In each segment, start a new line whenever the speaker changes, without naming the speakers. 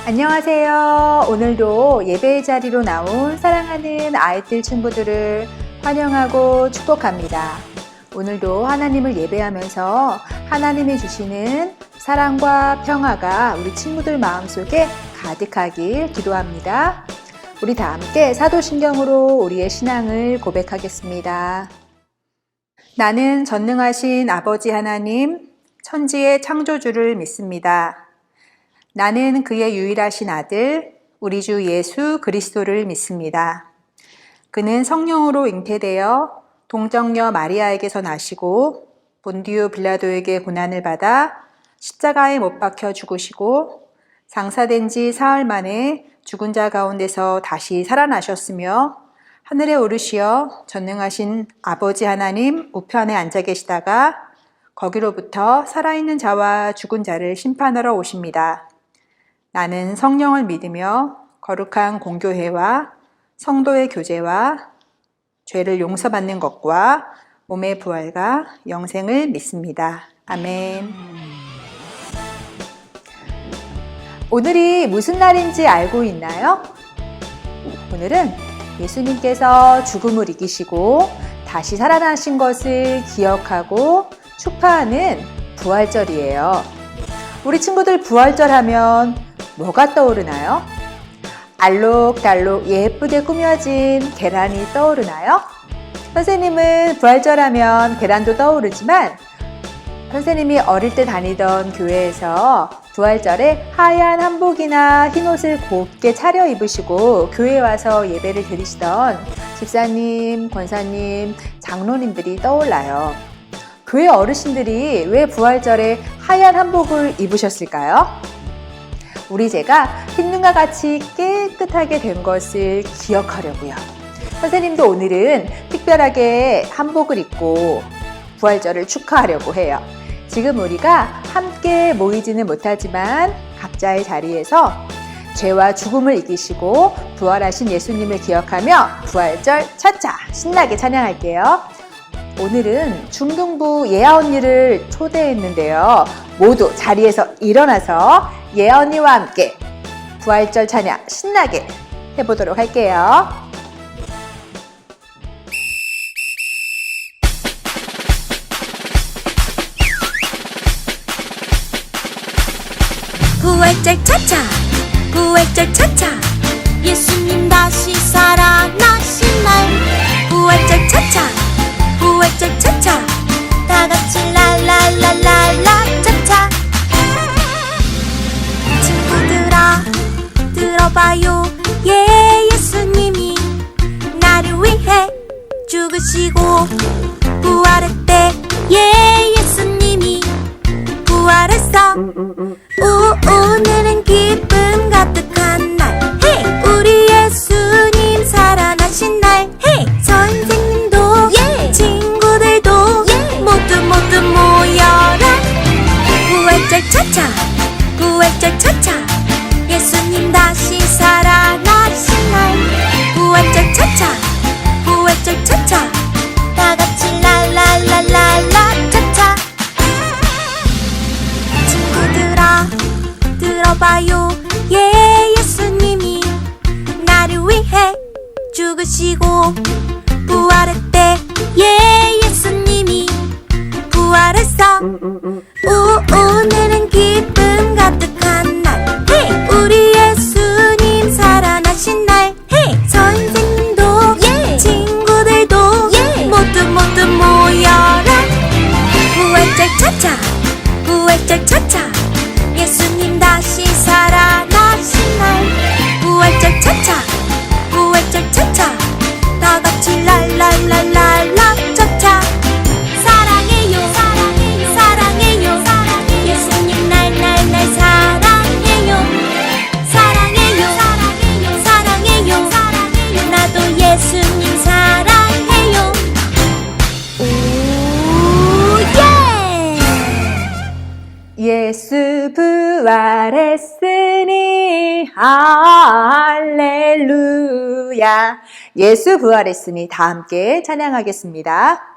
안녕하세요. 오늘도 예배의 자리로 나온 사랑하는 아이들 친구들을 환영하고 축복합니다. 오늘도 하나님을 예배하면서 하나님이 주시는 사랑과 평화가 우리 친구들 마음속에 가득하길 기도합니다. 우리 다 함께 사도신경으로 우리의 신앙을 고백하겠습니다. 나는 전능하신 아버지 하나님, 천지의 창조주를 믿습니다. 나는 그의 유일하신 아들, 우리 주 예수 그리스도를 믿습니다. 그는 성령으로 잉태되어 동정녀 마리아에게서 나시고 본디오 빌라도에게 고난을 받아 십자가에 못 박혀 죽으시고 장사된 지 사흘 만에 죽은 자 가운데서 다시 살아나셨으며 하늘에 오르시어 전능하신 아버지 하나님 우편에 앉아 계시다가 거기로부터 살아있는 자와 죽은 자를 심판하러 오십니다. 나는 성령을 믿으며 거룩한 공교회와 성도의 교제와 죄를 용서받는 것과 몸의 부활과 영생을 믿습니다. 아멘. 오늘이 무슨 날인지 알고 있나요? 오늘은 예수님께서 죽음을 이기시고 다시 살아나신 것을 기억하고 축하하는 부활절이에요. 우리 친구들 부활절 하면 뭐가 떠오르나요? 알록달록 예쁘게 꾸며진 계란이 떠오르나요? 선생님은 부활절 하면 계란도 떠오르지만 선생님이 어릴 때 다니던 교회에서 부활절에 하얀 한복이나 흰옷을 곱게 차려 입으시고 교회에 와서 예배를 드리시던 집사님, 권사님, 장로님들이 떠올라요. 교회 어르신들이 왜 부활절에 하얀 한복을 입으셨을까요? 우리 제가 흰눈과 같이 깨끗하게 된 것을 기억하려고요. 선생님도 오늘은 특별하게 한복을 입고 부활절을 축하하려고 해요. 지금 우리가 함께 모이지는 못하지만 각자의 자리에서 죄와 죽음을 이기시고 부활하신 예수님을 기억하며 부활절 차차 신나게 찬양할게요. 오늘은 중등부 예아 언니를 초대했는데요. 모두 자리에서 일어나서 예아 언니와 함께 부활절 찬양 신나게 해보도록 할게요.
부활절 차차 부활절 차차 예수님 다시 살아나신 날 부활절 차차 부활절 차차 다같이 랄랄랄랄라 차차 친구들아 들어봐요 예수님이 나를 위해 죽으시고 부활했대 예수님이 부활했어 오늘은 기쁨 가득한 날 hey! 우리 예수님 살아나신 날 hey! 선생님도 친구들도 모두 모여라 부활절 차차 부활절 차차 예수님 다시 살아나신 날 부활절 차차 부활절 차차 다같이 랄랄랄랄라 차차 친구들아 들어봐요 예수님이 나를 위해 죽으시고 부활했대 예수님이 부활했어 오늘은 기쁨 가득한 날 hey! 우리 예수님 살아나신 날 hey! 선생님도 친구들도 모두 모여라 부활절 차차 부활절 차차 예수님 다시 살아나신 날 부활절 차차 부활절 차차 다같이 랄랄랄랄라 차차 사랑해요 사랑해요 사랑해요 예수님 날 사랑해요 사랑해요 사랑해요 사랑해요 나도 예수님 사랑해요
예수 부활했으니 할렐루야. 예수 부활했으니 다 함께 찬양하겠습니다.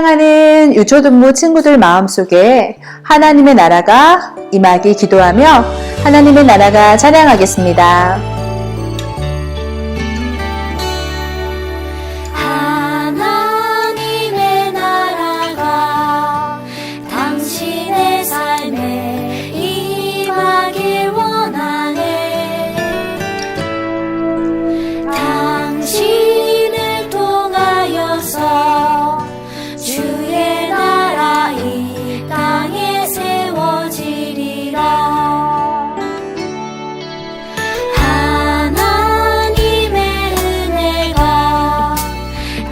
사랑하는 유초등부 친구들 마음속에 하나님의 나라가 임하기 기도하며 하나님의 나라가 찬양하겠습니다.
하나님의 나라가 당신의 삶에 임하길 원하네. 당신을 통하여서 주의 나라 이 땅에 세워지리라. 하나님의 은혜가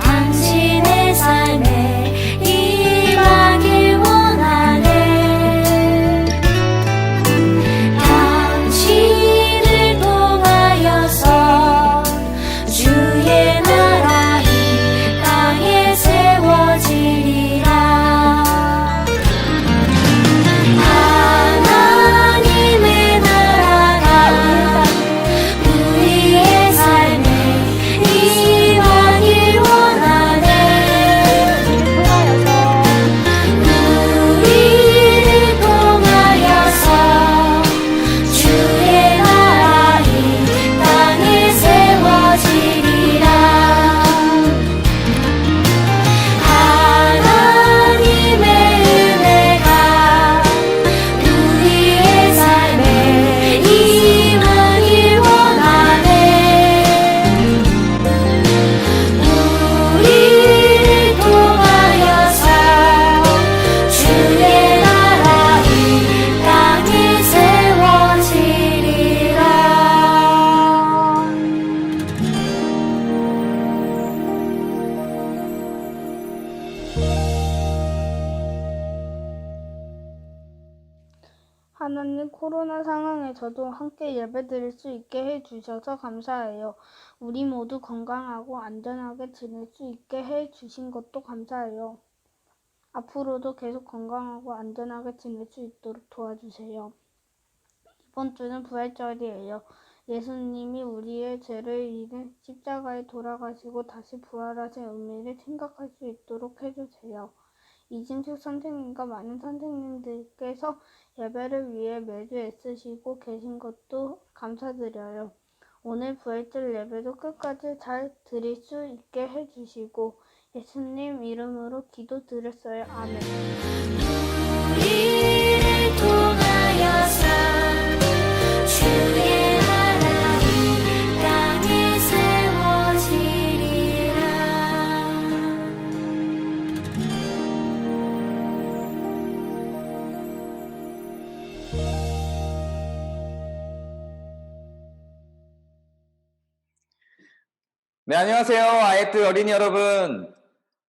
당신의 삶에 임하길 원하네. 당신을 통하여서 주의 나라 이 땅에 세워지리라. 하나님의 나라가 우리의 삶에 임하길 원하네. 우리를 통하여서 주의 나라 이 땅에 세워지리라. 하나님의 은혜가 우리의 삶에 임하길 원하네. 우리를 통하여서 주의 나라 이 땅에 세워지리라.
하나님, 코로나 상황에서도 함께 예배드릴 수 있게 해주셔서 감사해요. 우리 모두 건강하고 안전하게 지낼 수 있게 해주신 것도 감사해요. 앞으로도 계속 건강하고 안전하게 지낼 수 있도록 도와주세요. 이번 주는 부활절이에요. 예수님이 우리의 죄를 인해 십자가에 돌아가시고 다시 부활하신 의미를 생각할 수 있도록 해주세요. 이진숙 선생님과 많은 선생님들께서 예배를 위해 매주 애쓰시고 계신 것도 감사드려요. 오늘 부활절 예배도 끝까지 잘 드릴 수 있게 해주시고 예수님 이름으로 기도드렸어요. 아멘.
우리를 통하여서 주의 나라 이 땅에 세워지리라.
네, 안녕하세요. 아예트 어린이 여러분.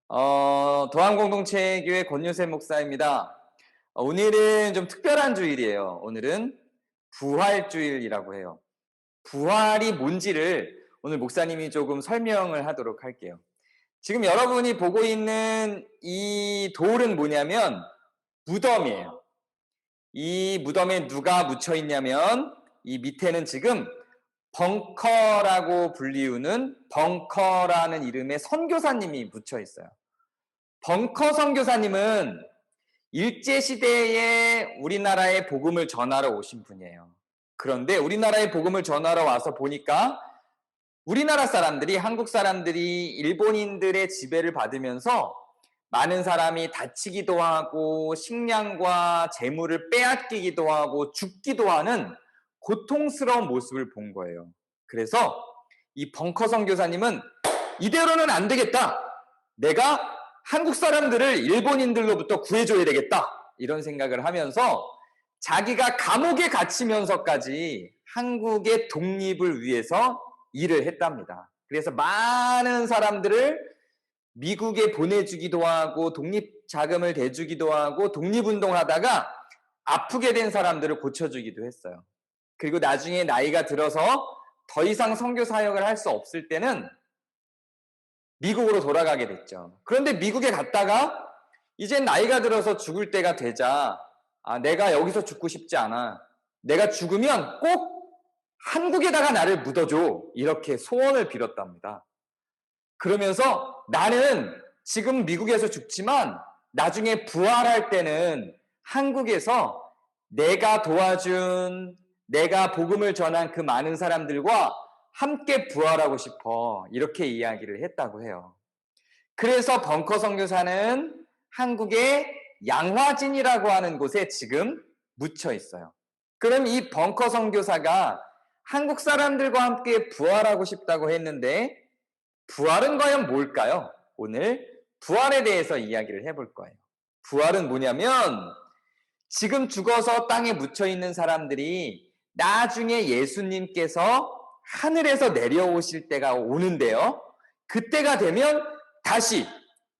도안공동체교회 권유세 목사입니다. 오늘은 좀 특별한 주일이에요. 오늘은 부활주일이라고 해요. 부활이 뭔지를 오늘 목사님이 조금 설명을 하도록 할게요. 지금 여러분이 보고 있는 이 돌은 뭐냐면 무덤이에요. 이 무덤에 누가 묻혀 있냐면 이 밑에는 지금 벙커라고 불리우는 벙커라는 이름의 선교사님이 묻혀 있어요. 벙커 선교사님은 일제시대에 우리나라에 복음을 전하러 오신 분이에요. 그런데 우리나라에 복음을 전하러 와서 보니까 우리나라 사람들이, 한국 사람들이 일본인들의 지배를 받으면서 많은 사람이 다치기도 하고 식량과 재물을 빼앗기기도 하고 죽기도 하는 고통스러운 모습을 본 거예요. 그래서 이 벙커 선교사님은 이대로는 안 되겠다. 내가 한국 사람들을 일본인들로부터 구해줘야 되겠다. 이런 생각을 하면서 자기가 감옥에 gat히면서까지 한국의 독립을 위해서 일을 했답니다. 그래서 많은 사람들을 미국에 보내주기도 하고 독립자금을 대주기도 하고 독립운동하다가 아프게 된 사람들을 고쳐주기도 했어요. 그리고 나중에 나이가 들어서 더 이상 선교 사역을 할 수 없을 때는 미국으로 돌아가게 됐죠. 그런데 미국에 갔다가 이제 나이가 들어서 죽을 때가 되자 내가 여기서 죽고 싶지 않아. 내가 죽으면 꼭 한국에다가 나를 묻어줘. 이렇게 소원을 빌었답니다. 그러면서 나는 지금 미국에서 죽지만 나중에 부활할 때는 한국에서 내가 도와준, 내가 복음을 전한 그 많은 사람들과 함께 부활하고 싶어. 이렇게 이야기를 했다고 해요. 그래서 벙커 선교사는 한국의 양화진이라고 하는 곳에 지금 묻혀 있어요. 그럼 이 벙커 선교사가 한국 사람들과 함께 부활하고 싶다고 했는데 부활은 과연 뭘까요? 오늘 부활에 대해서 이야기를 해볼 거예요. 부활은 뭐냐면 지금 죽어서 땅에 묻혀 있는 사람들이 나중에 예수님께서 하늘에서 내려오실 때가 오는데요. 그때가 되면 다시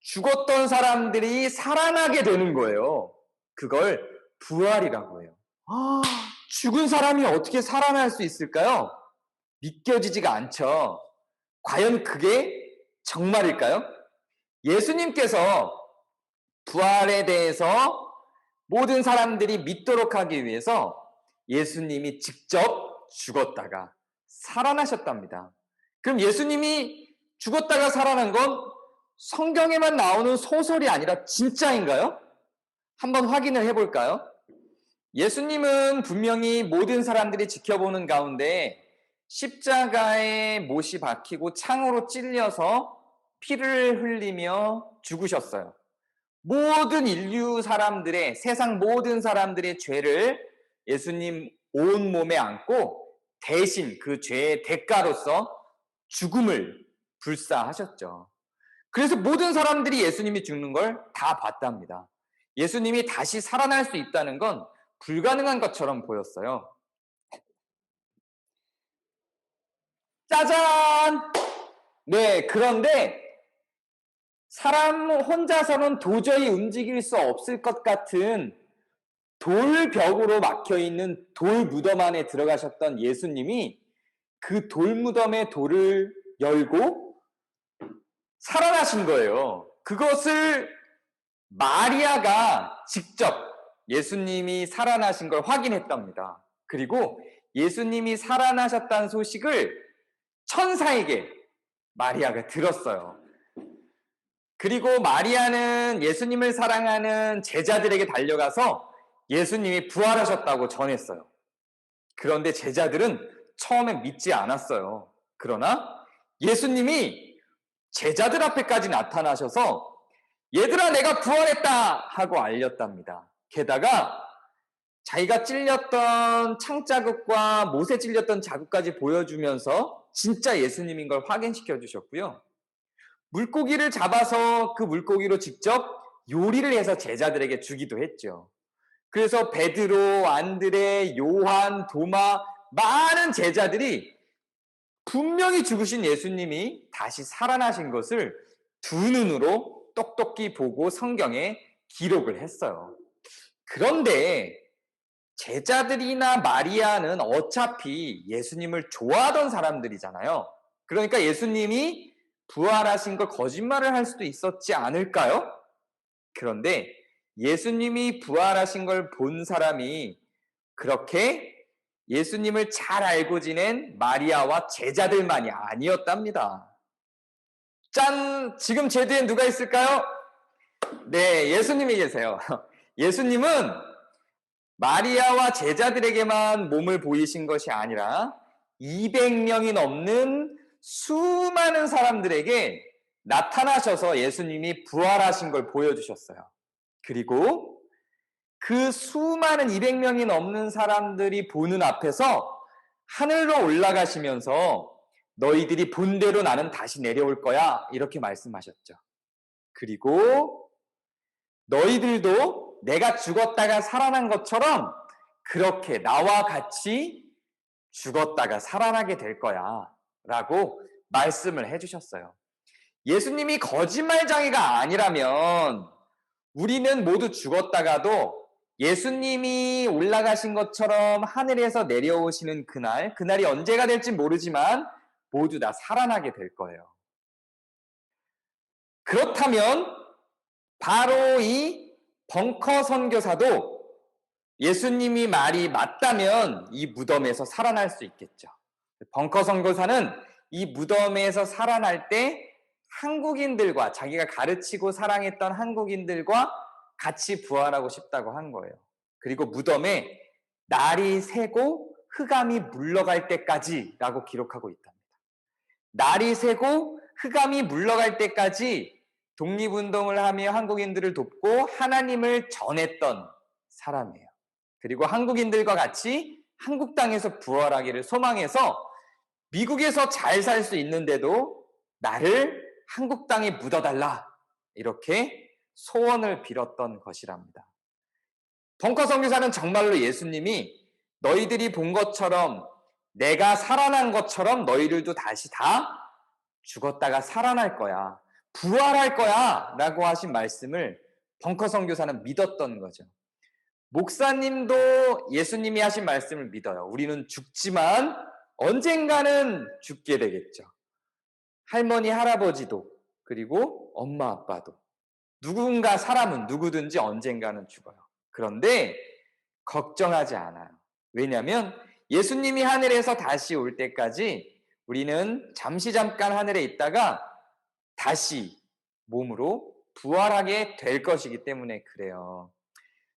죽었던 사람들이 살아나게 되는 거예요. 그걸 부활이라고 해요. 죽은 사람이 어떻게 살아날 수 있을까요? 믿겨지지가 않죠. 과연 그게 정말일까요? 예수님께서 부활에 대해서 모든 사람들이 믿도록 하기 위해서 예수님이 직접 죽었다가 살아나셨답니다. 그럼 예수님이 죽었다가 살아난 건 성경에만 나오는 소설이 아니라 진짜인가요? 한번 확인을 해볼까요? 예수님은 분명히 모든 사람들이 지켜보는 가운데 십자가에 못이 박히고 창으로 찔려서 피를 흘리며 죽으셨어요. 모든 인류 사람들의, 세상 모든 사람들의 죄를 예수님 온몸에 안고 대신 그 죄의 대가로서 죽음을 불사하셨죠. 그래서 모든 사람들이 예수님이 죽는 걸 다 봤답니다. 예수님이 다시 살아날 수 있다는 건 불가능한 것처럼 보였어요. 짜잔! 네, 그런데 사람 혼자서는 도저히 움직일 수 없을 것 같은 돌벽으로 막혀있는 돌 무덤 안에 들어가셨던 예수님이 그 돌 무덤의 돌을 열고 살아나신 거예요. 그것을 마리아가 직접 예수님이 살아나신 걸 확인했답니다. 그리고 예수님이 살아나셨다는 소식을 천사에게 마리아가 들었어요. 그리고 마리아는 예수님을 사랑하는 제자들에게 달려가서 예수님이 부활하셨다고 전했어요. 그런데 제자들은 처음엔 믿지 않았어요. 그러나 예수님이 제자들 앞에까지 나타나셔서 얘들아 내가 부활했다 하고 알렸답니다. 게다가 자기가 찔렸던 창자국과 못에 찔렸던 자국까지 보여주면서 진짜 예수님인 걸 확인시켜 주셨고요. 물고기를 잡아서 그 물고기로 직접 요리를 해서 제자들에게 주기도 했죠. 그래서 베드로, 안드레, 요한, 도마 많은 제자들이 분명히 죽으신 예수님이 다시 살아나신 것을 두 눈으로 똑똑히 보고 성경에 기록을 했어요. 그런데 제자들이나 마리아는 어차피 예수님을 좋아하던 사람들이잖아요. 그러니까 예수님이 부활하신 걸 거짓말을 할 수도 있었지 않을까요? 그런데 예수님이 부활하신 걸 본 사람이 그렇게 예수님을 잘 알고 지낸 마리아와 제자들만이 아니었답니다. 짠! 지금 제 뒤엔 누가 있을까요? 네, 예수님이 계세요. 예수님은 마리아와 제자들에게만 몸을 보이신 것이 아니라 200명이 넘는 수많은 사람들에게 나타나셔서 예수님이 부활하신 걸 보여주셨어요. 그리고 그 수많은 200명이 넘는 사람들이 보는 앞에서 하늘로 올라가시면서 너희들이 본대로 나는 다시 내려올 거야 이렇게 말씀하셨죠. 그리고 너희들도 내가 죽었다가 살아난 것처럼 그렇게 나와 같이 죽었다가 살아나게 될 거야 라고 말씀을 해주셨어요. 예수님이 거짓말장애가 아니라면 우리는 모두 죽었다가도 예수님이 올라가신 것처럼 하늘에서 내려오시는 그날이 언제가 될지 모르지만 모두 다 살아나게 될 거예요. 그렇다면 바로 이 벙커 선교사도 예수님이 말이 맞다면 이 무덤에서 살아날 수 있겠죠. 벙커 선교사는 이 무덤에서 살아날 때 한국인들과 자기가 가르치고 사랑했던 한국인들과 같이 부활하고 싶다고 한 거예요. 그리고 무덤에 날이 새고 흑암이 물러갈 때까지라고 기록하고 있답니다. 날이 새고 흑암이 물러갈 때까지 독립운동을 하며 한국인들을 돕고 하나님을 전했던 사람이에요. 그리고 한국인들과 같이 한국 땅에서 부활하기를 소망해서 미국에서 잘 살 수 있는데도 나를 한국 땅에 묻어달라, 이렇게 소원을 빌었던 것이랍니다. 벙커 선교사는 정말로 예수님이 너희들이 본 것처럼 내가 살아난 것처럼 너희들도 다시 다 죽었다가 살아날 거야, 부활할 거야 라고 하신 말씀을 벙커 선교사는 믿었던 거죠. 목사님도 예수님이 하신 말씀을 믿어요. 우리는 죽지만 언젠가는 죽게 되겠죠. 할머니, 할아버지도, 그리고 엄마, 아빠도, 누군가 사람은 누구든지 언젠가는 죽어요. 그런데 걱정하지 않아요. 왜냐하면 예수님이 하늘에서 다시 올 때까지 우리는 잠깐 하늘에 있다가 다시 몸으로 부활하게 될 것이기 때문에 그래요.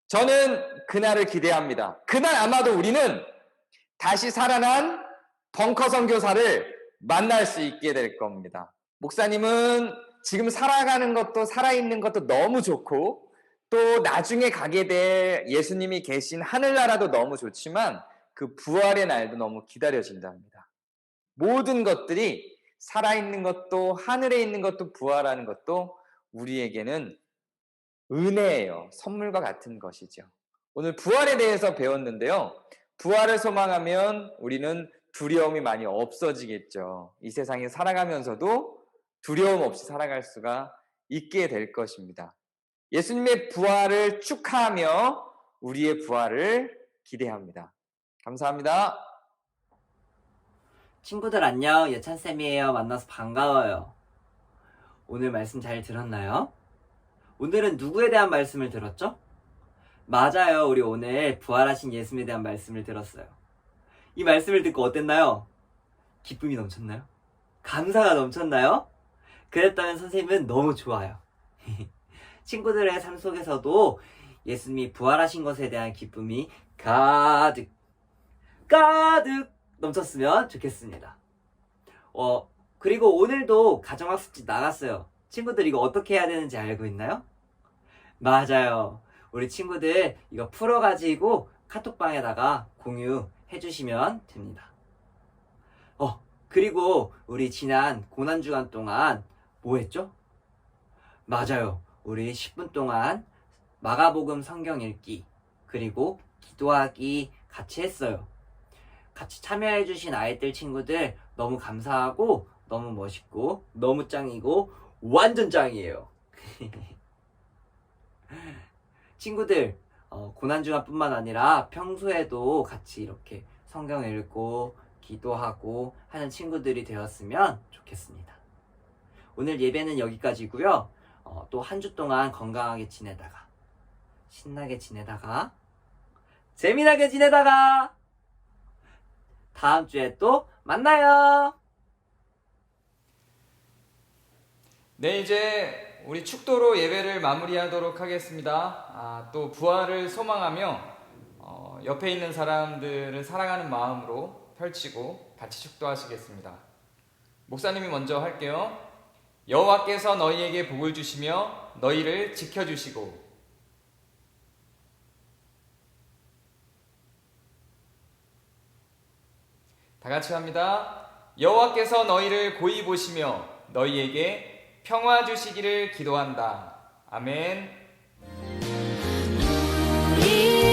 저는 그날을 기대합니다. 그날 아마도 우리는 다시 살아난 벙커 선교사를 만날 수 있게 될 겁니다. 목사님은 지금 살아가는 것도 살아있는 것도 너무 좋고 또 나중에 가게 될 예수님이 계신 하늘나라도 너무 좋지만 그 부활의 날도 너무 기다려진답니다. 모든 것들이 살아있는 것도 하늘에 있는 것도 부활하는 것도 우리에게는 은혜예요. 선물과 같은 것이죠. 오늘 부활에 대해서 배웠는데요. 부활을 소망하면 우리는 두려움이 많이 없어지겠죠. 이 세상에 살아가면서도 두려움 없이 살아갈 수가 있게 될 것입니다. 예수님의 부활을 축하하며 우리의 부활을 기대합니다. 감사합니다.
친구들 안녕, 예찬쌤이에요. 만나서 반가워요. 오늘 말씀 잘 들었나요? 오늘은 누구에 대한 말씀을 들었죠? 맞아요, 우리 오늘 부활하신 예수님에 대한 말씀을 들었어요. 이 말씀을 듣고 어땠나요? 기쁨이 넘쳤나요? 감사가 넘쳤나요? 그랬다면 선생님은 너무 좋아요. 친구들의 삶 속에서도 예수님이 부활하신 것에 대한 기쁨이 가득 넘쳤으면 좋겠습니다. 그리고 오늘도 가정학습지 나갔어요. 친구들 이거 어떻게 해야 되는지 알고 있나요? 맞아요. 우리 친구들 이거 풀어가지고 카톡방에다가 공유해 주시면 됩니다. 그리고 우리 지난 고난주간 동안 뭐 했죠? 맞아요. 우리 10분 동안 마가복음 성경 읽기 그리고 기도하기 같이 했어요. 같이 참여해 주신 아이들 친구들 너무 감사하고 너무 멋있고 너무 짱이고 완전 짱이에요. 친구들 고난주간뿐만 아니라 평소에도 같이 이렇게 성경 읽고 기도하고 하는 친구들이 되었으면 좋겠습니다. 오늘 예배는 여기까지고요. 또 한 주 동안 건강하게 지내다가 신나게 지내다가 재미나게 지내다가 다음 주에 또 만나요.
네, 이제 우리 축도로 예배를 마무리하도록 하겠습니다. 또 부활을 소망하며 옆에 있는 사람들을 사랑하는 마음으로 펼치고 같이 축도하시겠습니다. 목사님이 먼저 할게요. 여호와께서 너희에게 복을 주시며 너희를 지켜주시고 다 같이 합니다. 여호와께서 너희를 고이 보시며 너희에게 평화 주시기를 기도한다. 아멘.
우리